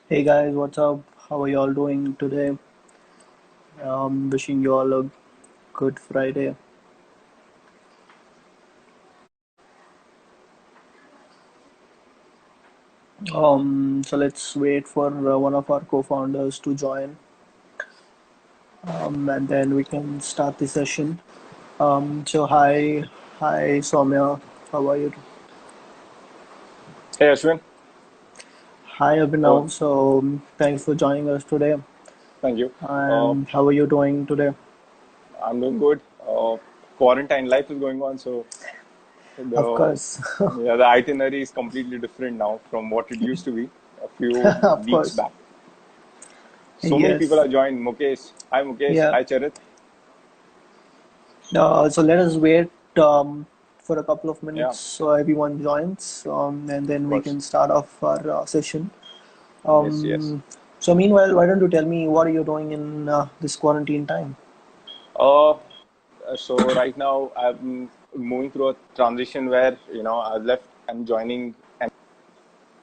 Hey guys, what's up? How are you all doing today? Wishing you all a good Friday. So let's wait for one of our co-founders to join, and then we can start the session. Hi Soumya, how are you? Hey Ashwin, Hi oh, Abhinav. So thanks for joining us today. thank you. Uh, And how are you doing today? I'm doing good. Quarantine life is going on, so Of the course, the itinerary is completely different now from what it used to be a few of weeks course. back. So many people Yes. are joined. Mukesh, hi Mukesh, Yeah. hi Charit. So let us wait for a couple of Yeah, minutes so everyone joins, and of then we course. can start off our session. Yes, yes. So meanwhile, why don't you tell me what are you doing in this quarantine time? Uh, so right now I'm moving through a transition where I've left and joining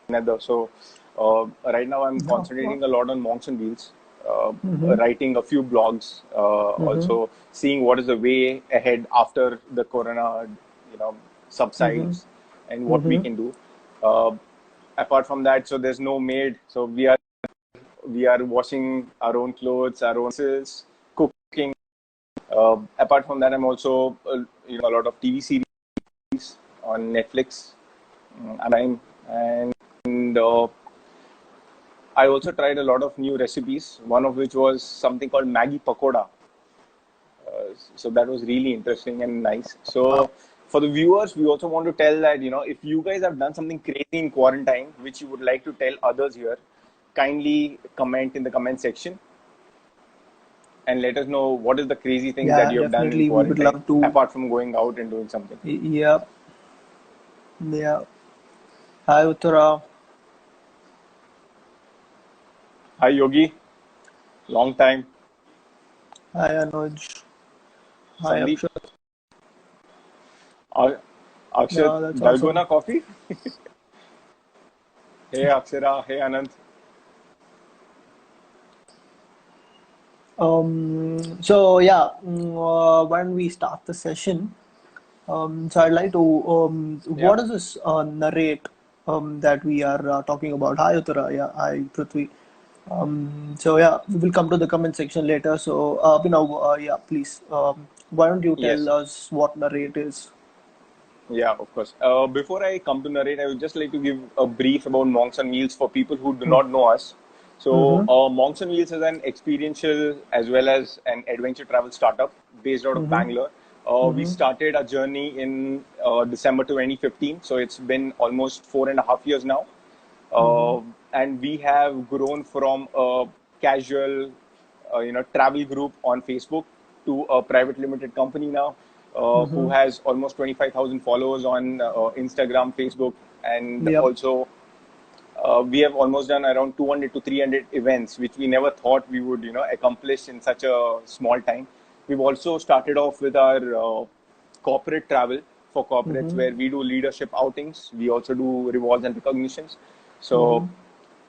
another. So right now I'm No. concentrating a lot on monks and wheels, Mm-hmm. writing a few blogs, Mm-hmm. also seeing what is the way ahead after the corona, you know, Mm-hmm. subsides and what we Mm-hmm. can do. Uh, Apart from that, so there's no maid, so we are washing our own clothes, our own utensils, cooking. Apart from that, I'm also a lot of TV series on Netflix. I'm and I also tried a lot of new recipes, one of which was something called Maggi Pakoda. So that was really interesting and nice. Wow. So for the viewers, we also want to tell that, if you guys have done something crazy in quarantine, which you would like to tell others here, kindly comment in the comment section and let us know what is the crazy thing that Yeah, you have done in definitely. We would quarantine, love to. apart from going out and doing something. Yeah. Yeah. Hi Uttara. Hi, Yogi. Long time. Hi Anuj. Hi Sandeep. Akshat. Akshat, Yeah, that's awesome. Dalgona coffee. Hey, Akshara. Hey, Anand. So yeah, when we start the session, so I'd like to, Yeah. what is this narrate that we are talking about? Hi Uttara, yeah, hi Prithvi. So yeah, we will come to the comment section later. So yeah, please, why don't you tell Yes. us what narrate is? Yeah, of course. Before I come to narrate, I would just like to give a brief about Monks on Wheels for people who do Hmm. not know us. So, Mm-hmm. Monks on Wheels is an experiential as well as an adventure travel startup based out of Mm-hmm. Bangalore. We Mm-hmm. started our journey in December 2015, so it's been almost 4.5 years now. Mm-hmm. uh, and we have grown from a casual, travel group on Facebook to a private limited company now, who Mm-hmm. has almost 25,000 followers on Instagram, Facebook, and Yep. also we have almost done around 200 to 300 events, which we never thought we would, accomplish in such a small time. We've also started off with our corporate travel for corporates, Mm-hmm. where we do leadership outings. We also do rewards and recognitions. Mm-hmm.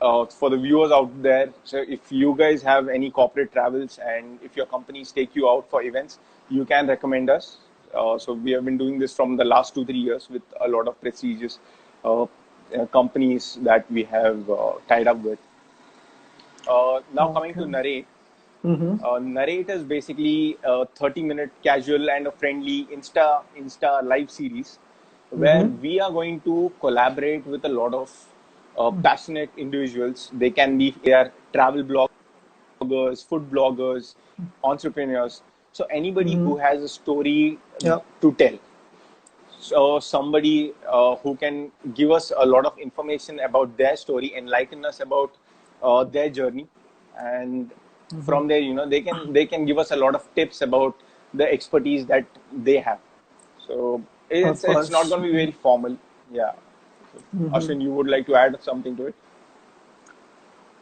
So, for the viewers out there, so if you guys have any corporate travels and if your companies take you out for events, you can recommend us. So we have been doing this from the last 2 3 years with a lot of prestigious uh, companies that we have tied up with. Now coming Okay. to Narrate. Mm-hmm. Narrate is basically a 30-minute casual and a friendly Insta live series where Mm-hmm. we are going to collaborate with a lot of passionate individuals. They can be they are travel bloggers, food bloggers, entrepreneurs. So anybody Mm-hmm. who has a story Yep. to tell. So somebody who can give us a lot of information about their story, enlighten us about their journey, and Mm-hmm. from there, they can give us a lot of tips about the expertise that they have. So it's Of it's not course. going to be very formal. Yeah. So, Mm-hmm. Ashwin, you would like to add something to it?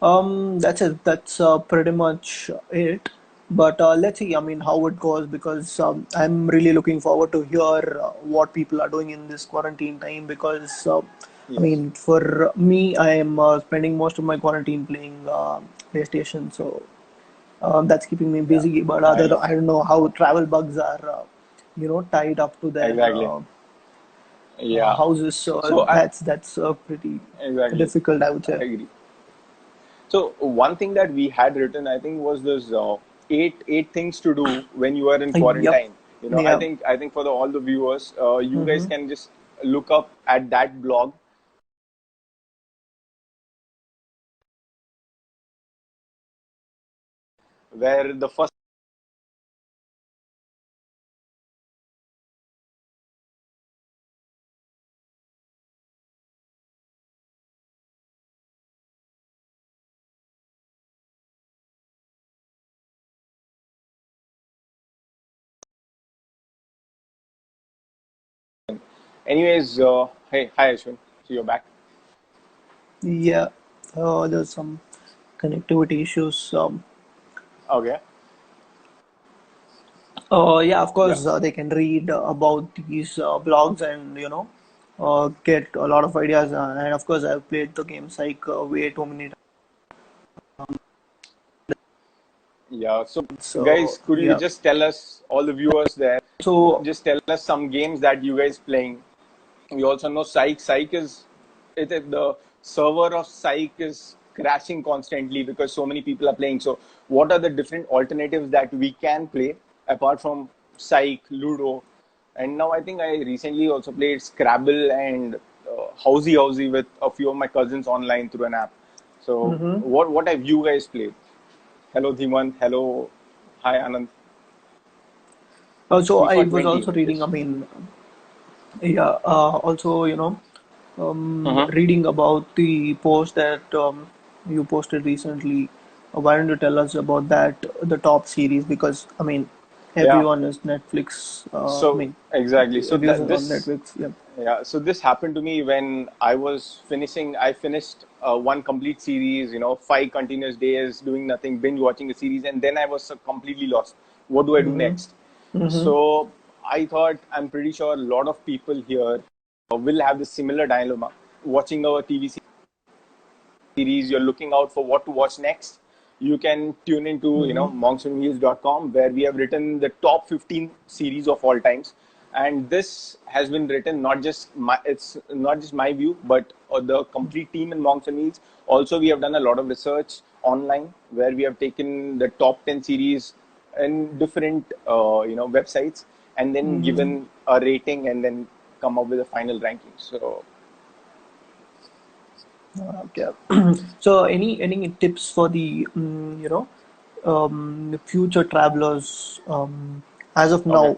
That's it. That's pretty much it. But let's see, I mean, how it goes because I'm really looking forward to hear what people are doing in this quarantine time because I Yes. mean, for me, I am spending most of my quarantine playing PlayStation, so that's keeping me Yeah. busy. But Nice. I don't know how travel bugs are, tied up to their Exactly. Yeah. houses. So So I that's pretty exactly. difficult, I would I say. agree. So one thing that we had written, I think, was this eight things to do when you are in Yep. quarantine. You know, Yeah. I think for all the viewers, you guys Mm-hmm. can just look up at that blog where the first. Anyways, hey, hi Ashwin. So you're back. Yeah. There's some connectivity issues. Okay. Yeah, of Yeah. course, they can read about these blogs and get a lot of ideas. And of course, I've played the games like way too many Yeah. So times. So guys, could you yeah. just tell us, all the viewers there, So just tell us some games that you guys playing. We also know Psych is the server of Psych is crashing constantly because so many people are playing. So what are the different alternatives that we can play apart from Psych, Ludo, and now I think I recently also played Scrabble and Housey with a few of my cousins online through an app. So mhm. what have you guys played? Hello Dhiman, hello, hi Anand. So I FIFA was 20, also which reading. I is. mean, yeah. Also, Uh-huh. reading about the post that you posted recently. Why don't you tell us about that, the top series? Because I mean, Yeah. everyone is Netflix. I So mean, exactly. So everyone's that on this, Netflix. Yeah. yeah. So this happened to me when I was finishing. I finished one complete series. You know, 5 continuous days doing nothing, binge watching a series, and then I was completely lost. What do I do Mm-hmm. next? Mm-hmm. So I thought, I'm pretty sure a lot of people here will have this similar dilemma. Watching our TV series, you're looking out for what to watch next. You can tune into, Mm-hmm. monksonwheels.com, where we have written the top 15 series of all times. And this has been written it's not just my view, but the complete team in Monks and Wheels. Also, we have done a lot of research online where we have taken the top 10 series in different, websites, and then Mm-hmm. given a rating and then come up with a final ranking. So Okay. So, any tips for the the future travelers as of okay. now?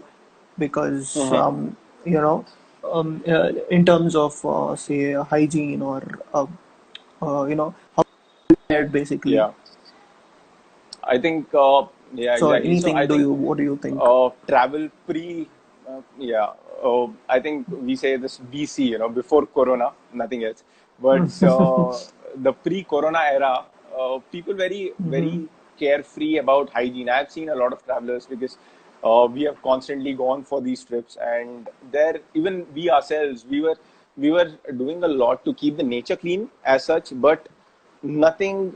Because Hmm. in terms of say hygiene or how prepared basically. Yeah. I think, yeah, So, exactly. So I anything? think What do you think? travel yeah, I think we say this BC, before Corona, nothing else. But the pre-Corona era, people very, Mm-hmm. very carefree about hygiene. I've seen a lot of travelers because we have constantly gone for these trips, and there, even we ourselves, we were doing a lot to keep the nature clean as such, but nothing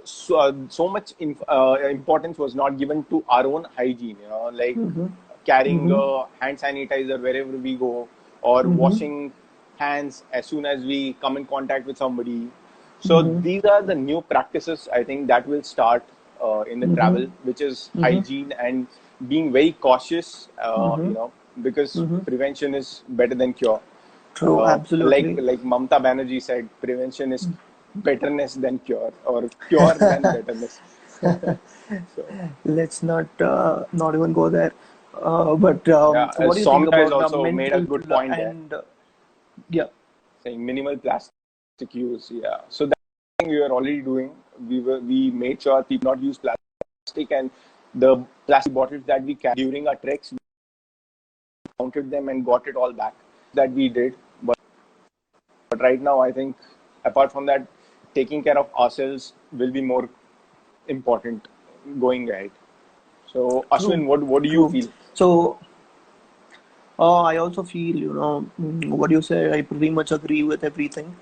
so much importance was not given to our own hygiene, like Mm-hmm. carrying Mm-hmm. a hand sanitizer wherever we go, or Mm-hmm. washing hands as soon as we come in contact with somebody. So Mm-hmm. these are the new practices I think that will start in the Mm-hmm. travel, which is Mm-hmm. hygiene and being very cautious, Mm-hmm. because Mm-hmm. prevention is better than cure. True, Like absolutely. Mamta Banerjee said, prevention is betterness than cure, or cure than betterness. So Let's not even go there. But yeah, what do you think Somta has about the also made a mental good point there, and yeah? saying minimal plastic use. Yeah, so that thing we were already doing. We made sure people not use plastic, and the plastic bottles that we carried during our treks, we counted them and got it all back. That we did, but right now I think apart from that, taking care of ourselves will be more important going ahead. So, True, Ashwin, what do you true. feel? So I also feel, what you say, I pretty much agree with everything.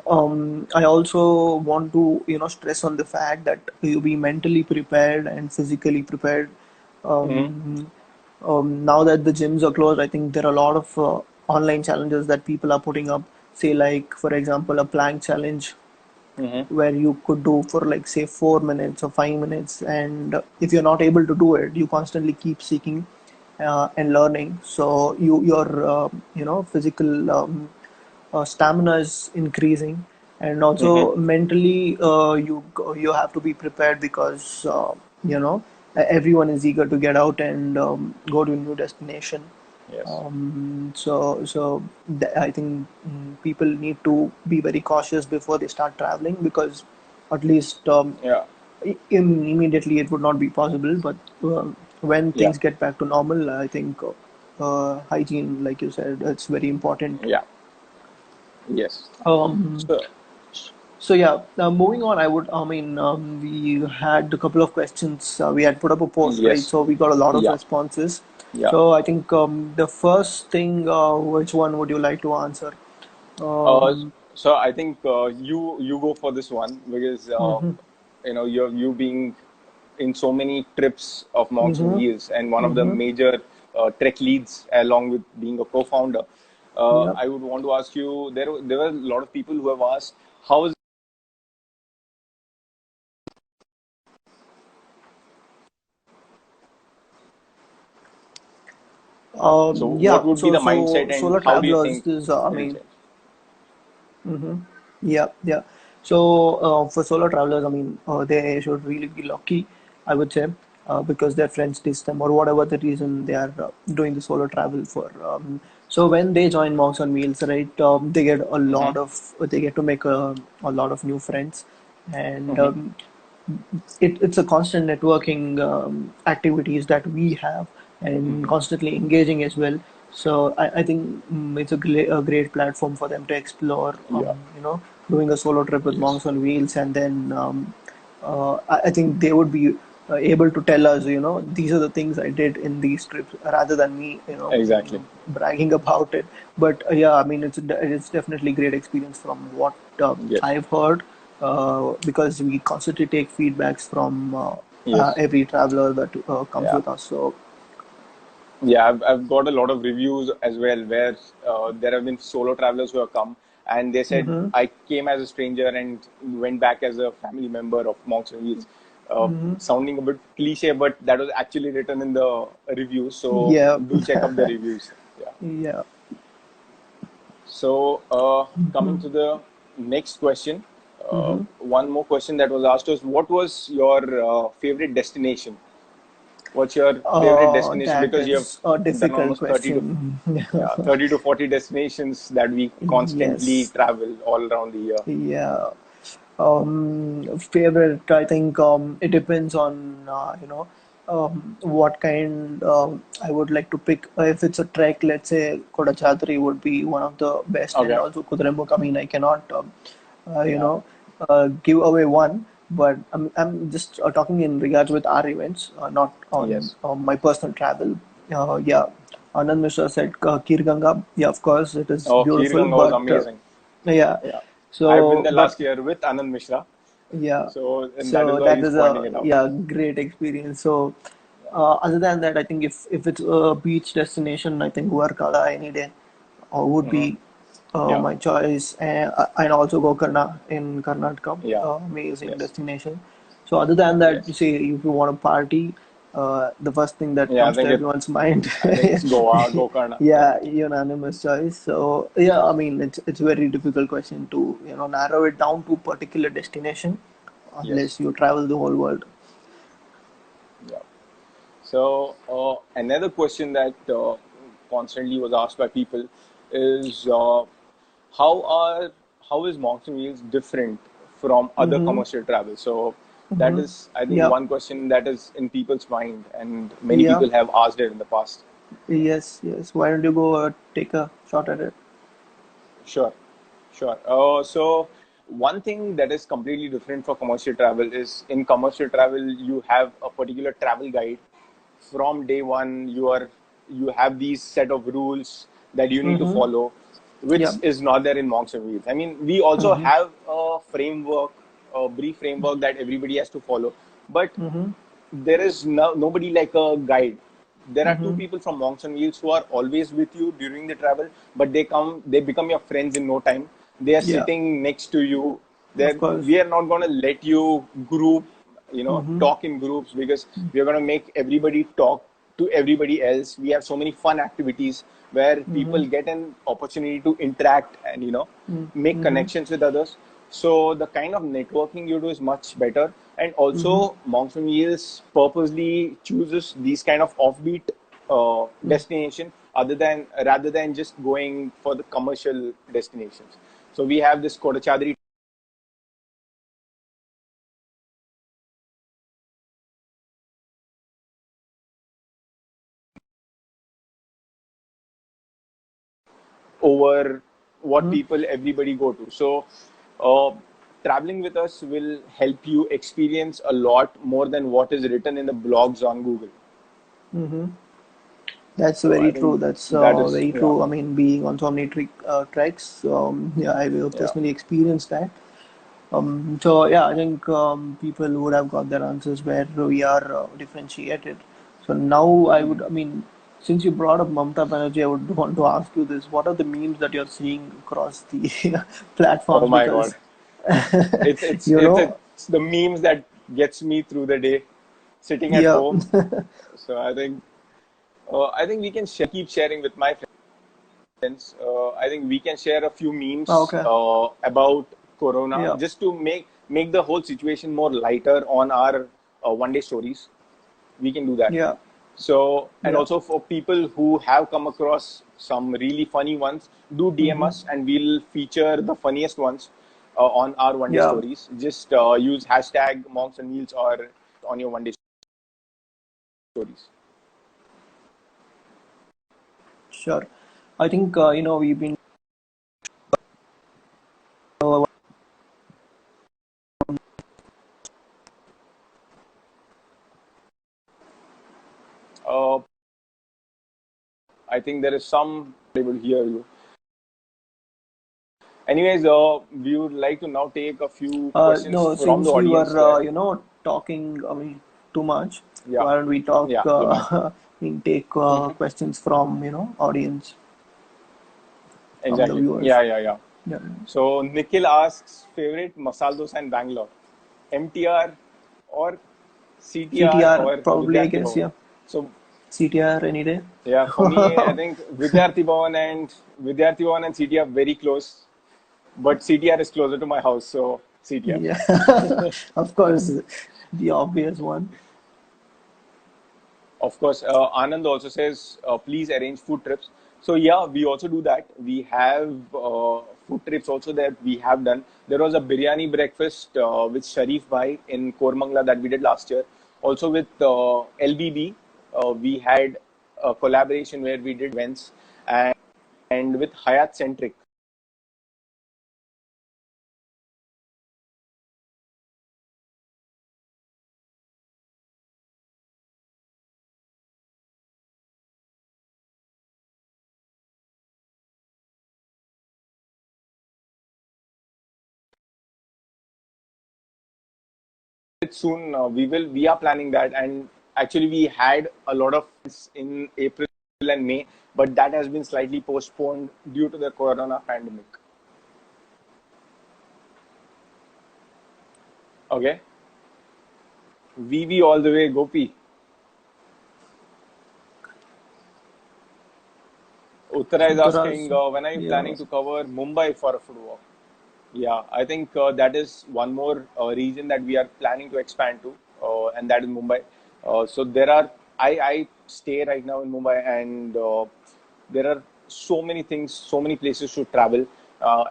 I also want to, stress on the fact that you be mentally prepared and physically prepared. Mm-hmm. Um, Now that the gyms are closed, I think there are a lot of online challenges that people are putting up. Say, like, for example, a plank challenge Mm-hmm. where you could do for like say 4 minutes or 5 minutes, and if you're not able to do it, you constantly keep seeking and learning. So your physical stamina is increasing, and Mm-hmm. also mentally you have to be prepared because everyone is eager to get out and go to a new destination. Yes. I think people need to be very cautious before they start traveling, because at least Yeah. immediately it would not be possible. But when Yeah. things get back to normal, I think hygiene, like you said, it's very important. Yeah. Yes. Um, So so yeah, moving on, we had a couple of questions. We had put up a post, right? yes. So we got a lot of Yeah. responses. Yeah. So I think the first thing, which one would you like to answer? Uh, Um, so I think you go for this one because mhm, you being in so many trips of Monks and mhm, Wheels and one of the mhm. major trek leads along with being a co-founder. Yep. I would want to ask you. There were a lot of people who have asked how is so what Yeah. would be So the mindset so and solo how do you travelers think is, it'll change? Yeah, yeah. So for solo travelers, they should really be lucky, I would say, because their friends teach them, or whatever the reason they are doing the solo travel for. So when they join Monks on Wheels, right, Mm-hmm. they get to make a lot of new friends, and Mm-hmm. it's a constant networking activities that we have, and Mm-hmm. constantly engaging as well. So I think it's a great platform for them to explore, Yeah. doing a solo trip with Yes. Monks on Wheels, and then I think they would be able to tell us, these are the things I did in these trips, rather than me, Exactly. bragging about it. But yeah, it's definitely great experience from what Yes. I've heard, because we constantly take feedbacks from Yes. every traveler that comes Yeah. with us. So, Yeah, I've got a lot of reviews as well where there have been solo travelers who have come and they said, hmm I came as a stranger and went back as a family member of Monks and Wheels. Sounding a bit cliche, but that was actually written in the reviews. So yeah, do check up the reviews. Yeah. yeah. So coming to the next question, hmm one more question that was asked was, what was your favorite destination? What's your favorite destination? That Because you have is a done difficult almost 30 to question. yeah, 30 to 40 destinations that we constantly Yes, travel all around the year. yeah. Favorite, I think it depends on what kind I would like to pick. If it's a trek, let's say Kodachadri would be one of the best, and Okay. also Kudremukh. I mean, I cannot Yeah. give away one, but I'm just talking in regards with our events, not on Yes. my personal travel. Yeah, Anand Mishra said Kir Ganga. Yeah, of course, it is Oh, Kir beautiful, Ganga was but amazing. yeah. Yeah. I've been So, there but last year with Anand Mishra. yeah, And that is so why that he's is pointing a it out. yeah great experience. So Yeah. other than that, I think if it's a beach destination, I think Varkala any day would Hmm. be Yeah. my choice, and also Gokarna in Karnataka, Yeah. amazing Yes. destination. So other than that, you Yes. say if you want to party, the first thing that Yeah. comes to everyone's mind, I think it's Goa, Gokarna. Yeah. yeah, unanimous choice. So yeah, I mean it's a very difficult question to narrow it down to particular destination Yes. unless you travel the whole world. Yeah. So another question that constantly was asked by people is how are how is mountain wheels different from other Mm-hmm. commercial travel? So that Mm-hmm. is, I think, Yeah. one question that is in people's mind, and many Yeah. people have asked it in the past. Yes. Yes. Why don't you go take a shot at it? Sure, sure. So one thing that is completely different for commercial travel is in commercial travel you have a particular travel guide from day one. You are you have these set of rules that you need to Mm-hmm. follow, which Yeah. is not there in Monks and Wheels. I mean, we also Mm-hmm. have a framework, a brief framework that everybody has to follow, but Mm-hmm. there is nobody like a guide. There are two Mm-hmm. people from Monks on Wheels who are always with you during the travel, but they become your friends in no time. They are Yeah. sitting next to you. Of course. We are not going to let you group, Mm-hmm. talk in groups, because we are going to make everybody talk to everybody else. We have so many fun activities where Mm-hmm. people get an opportunity to interact and, make Mm-hmm. connections with others. So the kind of networking you do is much better. And Mm-hmm. also, Monks on Wheels purposely chooses these kind of offbeat destination rather than just going for the commercial destinations. So we have this Kodachadri over what Mm-hmm. people everybody go to. So uh, traveling with us will help you experience a lot more than what is written in the blogs on Google. Mm-hmm. That's So I very true. think That's that is, very yeah, true. I mean, being on so many treks, yeah, I will yeah. personally experience that. So yeah, I think people would have got their answers where we are differentiated. So now I mean, since you brought up Mamta Banerjee, I would want to ask you this: what are the memes that you're seeing across the Oh platforms? my God. Because It's it's you it's know, it's the memes that gets me through the day, sitting at yeah. home. So I think we can keep sharing with my friends. I think we can share a few memes Okay. about Corona Yeah. just to make the whole situation more lighter on our one day stories. We can do that. Yeah. So, and Yeah. also for people who have come across some really funny ones, do DM Mm-hmm. us and we'll feature the funniest ones on our one day Yeah. stories. Just use hashtag monks and meals or on your one day stories. Sure. I think we've been Uh, I think there is some able to hear you. Anyways, we would like to now take a few questions no, from the since we audience were, there. talking, I mean, too much, Yeah, why don't we talk, yeah, too much. we take questions from, audience, from the Exactly. viewers. Yeah, yeah, yeah. Yeah. So Nikhil asks favorite masala dosa in Bangalore, MTR or CTR CTR, or probably, I Vidyarthi guess, Bhavan. yeah. So CTR any day. yeah, for me, I think Vidyarthi Bhavan and CTR very close, but CTR is closer to my house, so CTR. Yeah, of course, the obvious one. Of course, Anand also says, please arrange food trips. So yeah, we also do that. We have food trips also that we have done. There was a biryani breakfast with Sharif Bhai in Kormangla that we did last year. Also with LBB, we had a collaboration where we did events, and with Hayat Centric. Soon we are planning that, and actually we had a lot of in April and May, but that has been slightly postponed due to the corona pandemic. Okay, VV all the way, Gopi. Uttara is Uttaraz, asking, when are you yeah. planning to cover Mumbai for a food walk? Yeah, I think that is one more region that we are planning to expand to, and that is Mumbai. So I stay right now in Mumbai, and there are so many things, so many places to travel.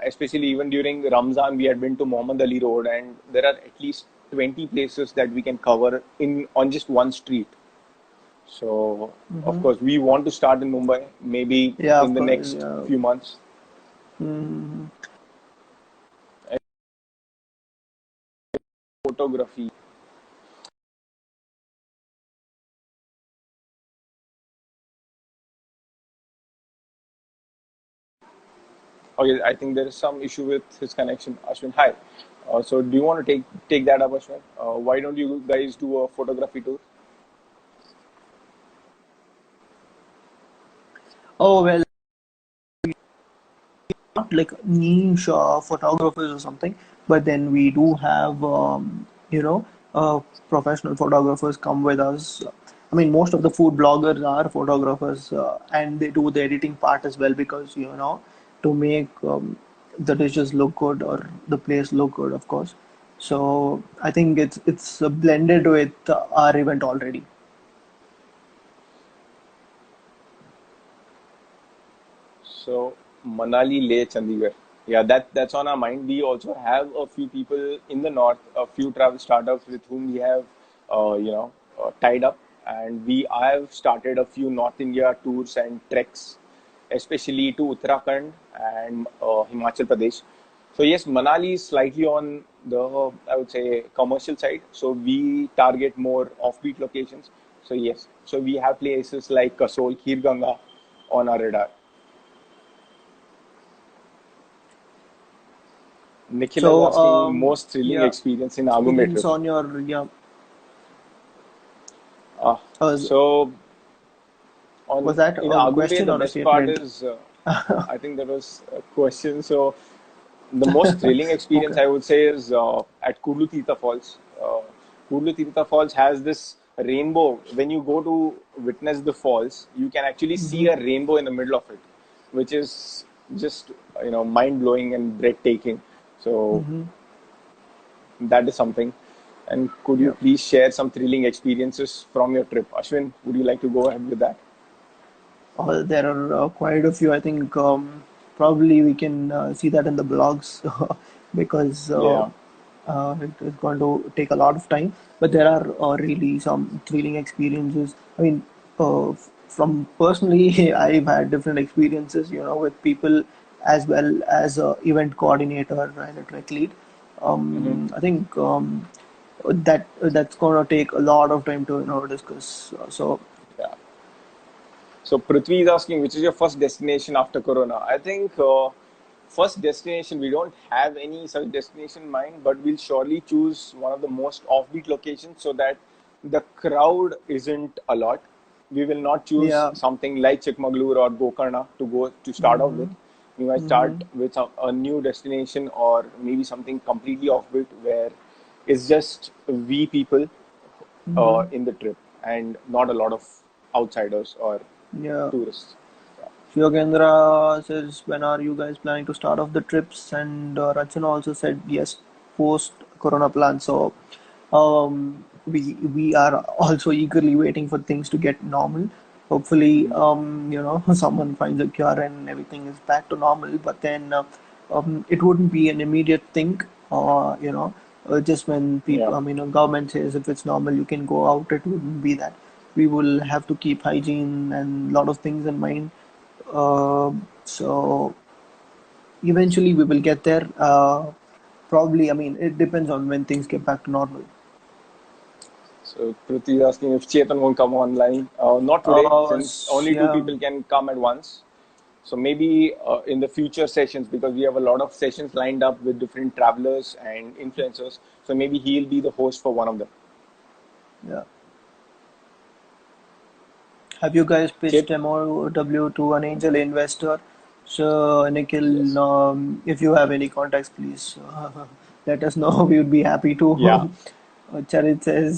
Especially even during Ramzan, we had been to Muhammad Ali Road, and there are at least 20 places that we can cover in on just one street. So, of Mm-hmm. course, we want to start in Mumbai, maybe Yeah, in of the course, next yeah. few months. Mm-hmm. Photography. Okay, I think there is some issue with his connection. Ashwin, hi. So do you want to take that up, Ashwin? Why don't you guys do a photography tour? Oh well, not like niche photographers or something, but then we do have professional photographers come with us. I mean, most of the food bloggers are photographers, and they do the editing part as well because to make the dishes look good or the place look good, of course. So I think it's blended with our event already. So Manali, Leh, Chandigarh. Yeah, that's on our mind. We also have a few people in the north, a few travel startups with whom we have, tied up, and we have started a few North India tours and treks, especially to Uttarakhand and Himachal Pradesh. So yes, Manali is slightly on the, I would say, commercial side. So we target more offbeat locations. So yes, so we have places like Kasol, Khir Ganga on our radar. Nikhil is So asking most thrilling yeah, experience in Agume experience trip. on your yeah. Uh, Uh, so was on that in a Agume, question the or a best part statement? is I think that was a question. So the most thrilling experience Okay. I would say is at Kurlu Tirtha Falls. Kurlu Tirtha Falls has this rainbow. When you go to witness the falls, you can actually see Mm-hmm. a rainbow in the middle of it, which is just mind blowing and breathtaking. So Mm-hmm. that is something. And could you Yeah. please share some thrilling experiences from your trip? Ashwin, would you like to go ahead with that? There are quite a few. I think probably we can see that in the blogs because Yeah, it is going to take a lot of time. But there are really some thrilling experiences. I mean, from personally, I've had different experiences, with people as well as a event coordinator and a trek lead. I think that's going to take a lot of time to discuss. So yeah. So Prithvi is asking, which is your first destination after Corona? I think first destination, we don't have any such destination in mind, but we'll surely choose one of the most offbeat locations so that the crowd isn't a lot. We will not choose yeah. something like Chikmagalur or Gokarna to go to start off with. Mm-hmm. We might Mm-hmm. start with a new destination or maybe something completely offbeat where it's just we people Mm-hmm. in the trip and not a lot of outsiders or Yeah. tourists. Yeah. Yogendra says, when are you guys planning to start off the trips? And Rachana also said, yes, post Corona plan. So we are also eagerly waiting for things to get normal. Hopefully, someone finds a cure and everything is back to normal. But then it wouldn't be an immediate thing. Just when Yeah. people, government says if it's normal, you can go out. It wouldn't be that. We will have to keep hygiene and a lot of things in mind. So eventually we will get there. Probably, I mean, it depends on when things get back to normal. So Kruti is asking if Chetan won't come online. Not today, since only two Yeah. people can come at once. So maybe in the future sessions, because we have a lot of sessions lined up with different travelers and influencers. So maybe he'll be the host for one of them. Yeah. Have you guys Chet, pitched MOW to an angel investor? So, Nikhil, yes. if you have any contacts, please let us know. We would be happy Yeah. to. Charit says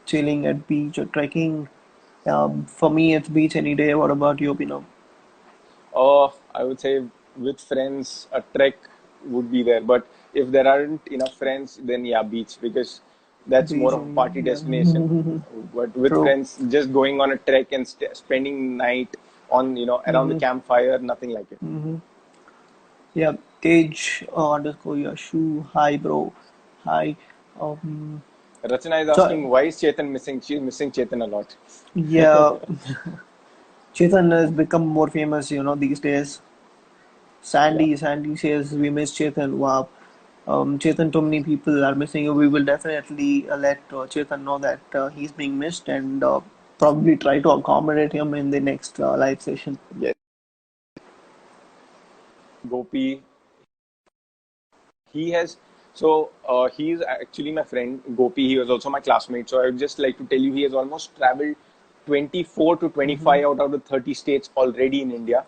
chilling at beach or trekking. For me, it's beach any day. What about you, Bino? I would say with friends, a trek would be there. But if there aren't enough friends, then yeah, beach, because that's more Beach of a party any day. destination. But with True. friends, just going on a trek and spending night on around the Mm-hmm. campfire, nothing like it. Mm-hmm. Yeah, Cage underscore Yashu. Hi, bro. Hi. Um, Rachana is so asking why is Chetan missing? She's missing Chetan a lot. yeah, Chetan has become more famous, these days. Yeah. Sandy says we miss Chetan. Wow. Chetan, too many people are missing you. We will definitely let Chetan know that he's being missed and probably try to accommodate him in the next live session. Yes. Gopi. He has he's actually my friend Gopi. He was also my classmate. So I would just like to tell you, he has almost traveled 24 to Mm-hmm. 25 out of the 30 states already in India.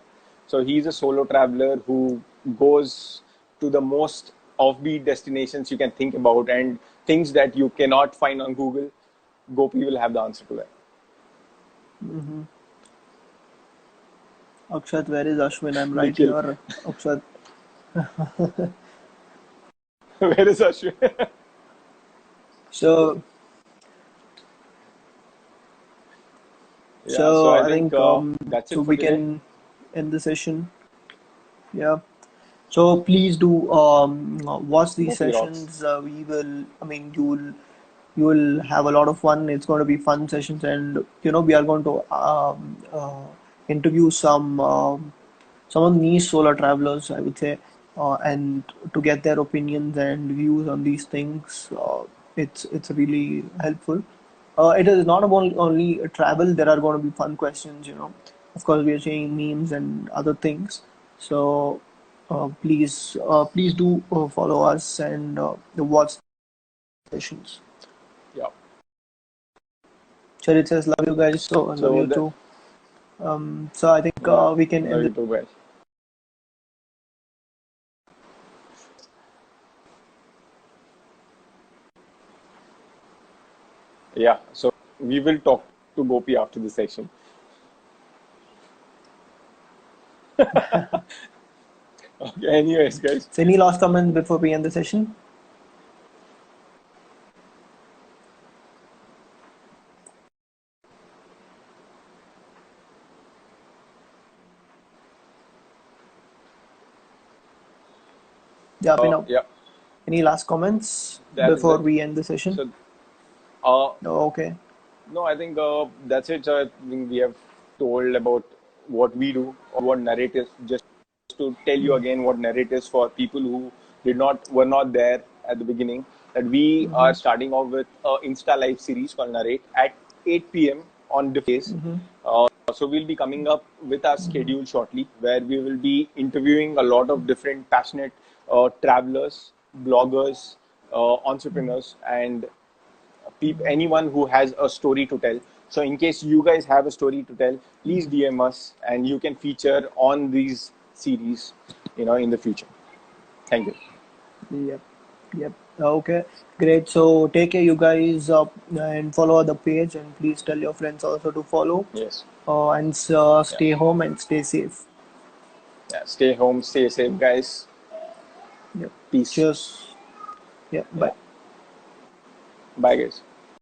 So he's a solo traveler who goes to the most offbeat destinations you can think about, and things that you cannot find on Google. Gopi will have the answer to that. Mm-hmm. Akshat, where is Ashwin? I'm right Nikhil, here. Akshat. where is Ashwin? So, Yeah, so I I think think that's so it for we today. can end the session. Yeah. So please do watch these Gopi rocks. sessions. We will. I mean, you will have a lot of fun. It's going to be fun sessions, and we are going to interview some of the niche solar travelers, I would say, and to get their opinions and views on these things. It's really helpful. It is not about only travel. There are going to be fun questions. Of course, we are saying memes and other things. So please do follow us and watch sessions. Yeah. Charit says, "Love you guys." So I love So you that too. So I think yeah, we can love end you too, guys. Yeah. So we will talk to Gopi after the session. Okay. Anyways, guys. So any last comment before we end the session? Yeah, Abhinav. Yeah. Any last comments That is before it. we end the session? So uh, Oh, okay. no, I think that's it. So I think we have told about what we do, or what narrate is. Just to tell you again what narrate is for people who were not there at the beginning. That we Mm-hmm. are starting off with a Insta live series called Narrate at 8 p.m. on different days. Mm-hmm. So we'll be coming up with our Mm-hmm. schedule shortly, where we will be interviewing a lot of different passionate travelers, bloggers, entrepreneurs, and anyone who has a story to tell. So, in case you guys have a story to tell, please DM us, and you can feature on these series, in the future. Thank you. Yep. Yep. Okay. Great. So take care, you guys, and follow the page, and please tell your friends also to follow. Yes. And Yeah. stay home and stay safe. Yeah. Stay home. Stay safe, guys. Yep. Peace. Cheers. Yep. Yeah. Bye. Bye, guys.